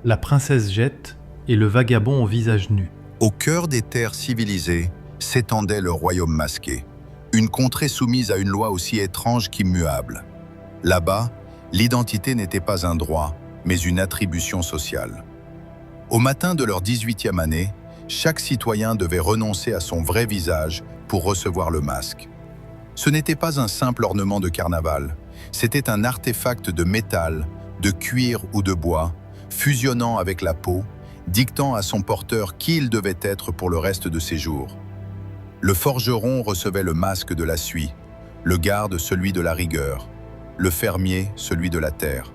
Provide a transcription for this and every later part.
La princesse Jette et le vagabond au visage nu. Au cœur des terres civilisées s'étendait le royaume masqué, une contrée soumise à une loi aussi étrange qu'immuable. Là-bas, l'identité n'était pas un droit, mais une attribution sociale. Au matin de leur 18e année, chaque citoyen devait renoncer à son vrai visage pour recevoir le masque. Ce n'était pas un simple ornement de carnaval, c'était un artefact de métal, de cuir ou de bois, fusionnant avec la peau, dictant à son porteur qui il devait être pour le reste de ses jours. Le forgeron recevait le masque de la suie, le garde celui de la rigueur, le fermier celui de la terre.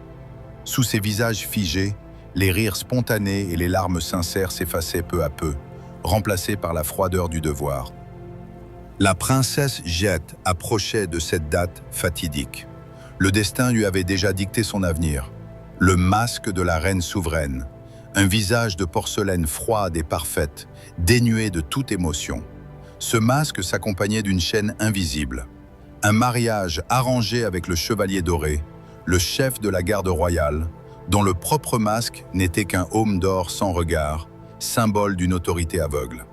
Sous ces visages figés, les rires spontanés et les larmes sincères s'effaçaient peu à peu, remplacés par la froideur du devoir. La princesse Jette approchait de cette date fatidique. Le destin lui avait déjà dicté son avenir. Le masque de la reine souveraine, un visage de porcelaine froide et parfaite, dénué de toute émotion. Ce masque s'accompagnait d'une chaîne invisible. Un mariage arrangé avec le chevalier doré, le chef de la garde royale, dont le propre masque n'était qu'un aume d'or sans regard, symbole d'une autorité aveugle.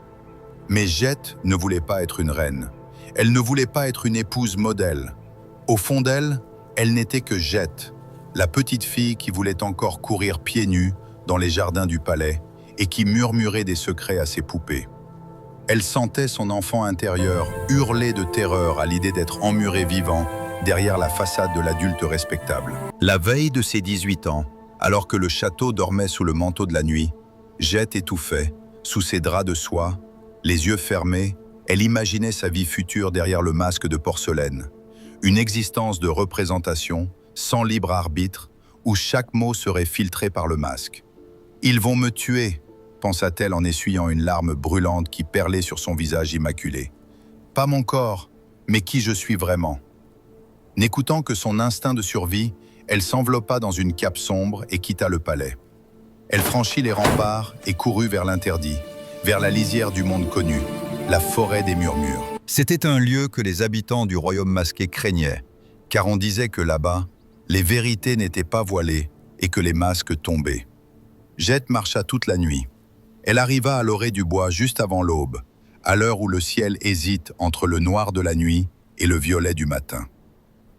Mais Jette ne voulait pas être une reine. Elle ne voulait pas être une épouse modèle. Au fond d'elle, elle n'était que Jette, la petite fille qui voulait encore courir pieds nus dans les jardins du palais et qui murmurait des secrets à ses poupées. Elle sentait son enfant intérieur hurler de terreur à l'idée d'être emmuré vivant derrière la façade de l'adulte respectable. La veille de ses 18 ans, alors que le château dormait sous le manteau de la nuit, Jette étouffait, sous ses draps de soie, les yeux fermés, elle imaginait sa vie future derrière le masque de porcelaine. Une existence de représentation, sans libre arbitre, où chaque mot serait filtré par le masque. « Ils vont me tuer », pensa-t-elle en essuyant une larme brûlante qui perlait sur son visage immaculé. « Pas mon corps, mais qui je suis vraiment ». N'écoutant que son instinct de survie, elle s'enveloppa dans une cape sombre et quitta le palais. Elle franchit les remparts et courut vers l'interdit, vers la lisière du monde connu, la forêt des murmures. C'était un lieu que les habitants du royaume masqué craignaient, car on disait que là-bas, les vérités n'étaient pas voilées et que les masques tombaient. Jette marcha toute la nuit. Elle arriva à l'orée du bois juste avant l'aube, à l'heure où le ciel hésite entre le noir de la nuit et le violet du matin.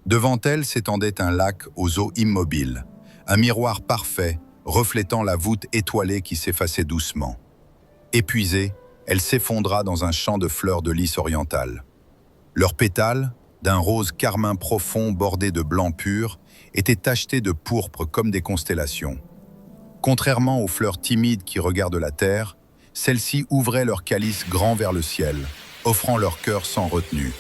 Devant elle s'étendait un lac aux eaux immobiles, un miroir parfait reflétant la voûte étoilée qui s'effaçait doucement. Épuisée, elle s'effondra dans un champ de fleurs de lys orientales. Leurs pétales, d'un rose carmin profond bordé de blanc pur, étaient tachetés de pourpre comme des constellations. Contrairement aux fleurs timides qui regardent la terre, celles-ci ouvraient leur calice grand vers le ciel, offrant leur cœur sans retenue.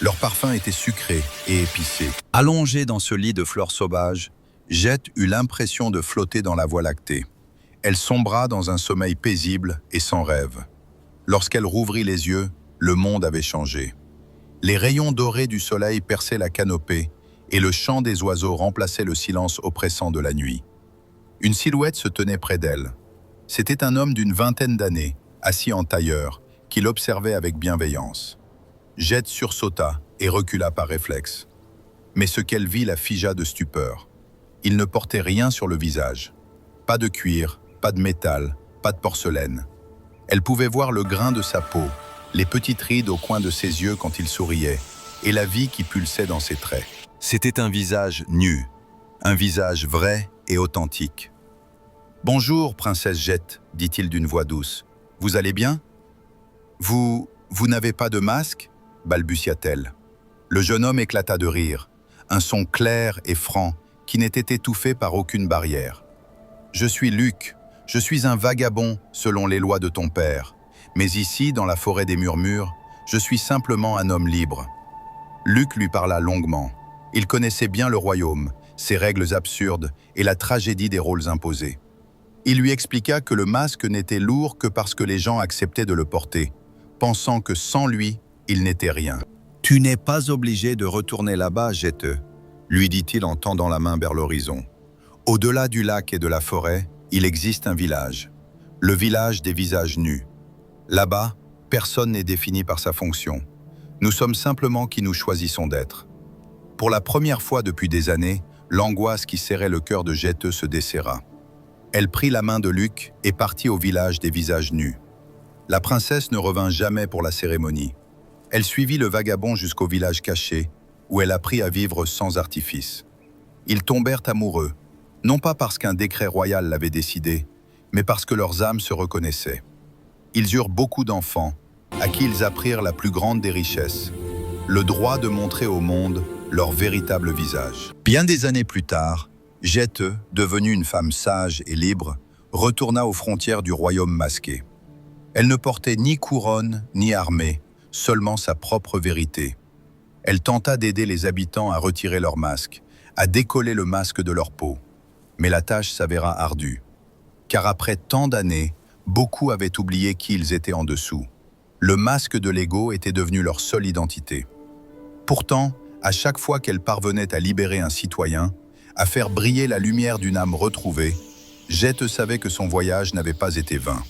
Leur parfum était sucré et épicé. Allongée dans ce lit de fleurs sauvages, Jette eut l'impression de flotter dans la Voie lactée. Elle sombra dans un sommeil paisible et sans rêve. Lorsqu'elle rouvrit les yeux, le monde avait changé. Les rayons dorés du soleil perçaient la canopée et le chant des oiseaux remplaçait le silence oppressant de la nuit. Une silhouette se tenait près d'elle. C'était un homme d'une vingtaine d'années, assis en tailleur, qui l'observait avec bienveillance. Jette sursauta et recula par réflexe. Mais ce qu'elle vit la figea de stupeur. Il ne portait rien sur le visage. Pas de cuir, pas de métal, pas de porcelaine. Elle pouvait voir le grain de sa peau, les petites rides au coin de ses yeux quand il souriait, et la vie qui pulsait dans ses traits. C'était un visage nu, un visage vrai et authentique. « Bonjour, princesse Jette, dit-il d'une voix douce. Vous allez bien ? Vous n'avez pas de masque ?» balbutia-t-elle. Le jeune homme éclata de rire, un son clair et franc qui n'était étouffé par aucune barrière. « Je suis Luc, je suis un vagabond selon les lois de ton père, mais ici, dans la forêt des murmures, je suis simplement un homme libre. » Luc lui parla longuement. Il connaissait bien le royaume, ses règles absurdes et la tragédie des rôles imposés. Il lui expliqua que le masque n'était lourd que parce que les gens acceptaient de le porter, pensant que sans lui, il n'était rien. « Tu n'es pas obligé de retourner là-bas, Jette, » lui dit-il en tendant la main vers l'horizon. Au-delà du lac et de la forêt, il existe un village. Le village des visages nus. Là-bas, personne n'est défini par sa fonction. Nous sommes simplement qui nous choisissons d'être. Pour la première fois depuis des années, l'angoisse qui serrait le cœur de Jette se desserra. Elle prit la main de Luc et partit au village des visages nus. La princesse ne revint jamais pour la cérémonie. Elle suivit le vagabond jusqu'au village caché, où elle apprit à vivre sans artifice. Ils tombèrent amoureux, non pas parce qu'un décret royal l'avait décidé, mais parce que leurs âmes se reconnaissaient. Ils eurent beaucoup d'enfants, à qui ils apprirent la plus grande des richesses, le droit de montrer au monde leur véritable visage. Bien des années plus tard, Jette, devenue une femme sage et libre, retourna aux frontières du royaume masqué. Elle ne portait ni couronne ni armée, seulement sa propre vérité. Elle tenta d'aider les habitants à retirer leur masque, à décoller le masque de leur peau. Mais la tâche s'avéra ardue. Car après tant d'années, beaucoup avaient oublié qui ils étaient en dessous. Le masque de l'ego était devenu leur seule identité. Pourtant, à chaque fois qu'elle parvenait à libérer un citoyen, à faire briller la lumière d'une âme retrouvée, Jette savait que son voyage n'avait pas été vain.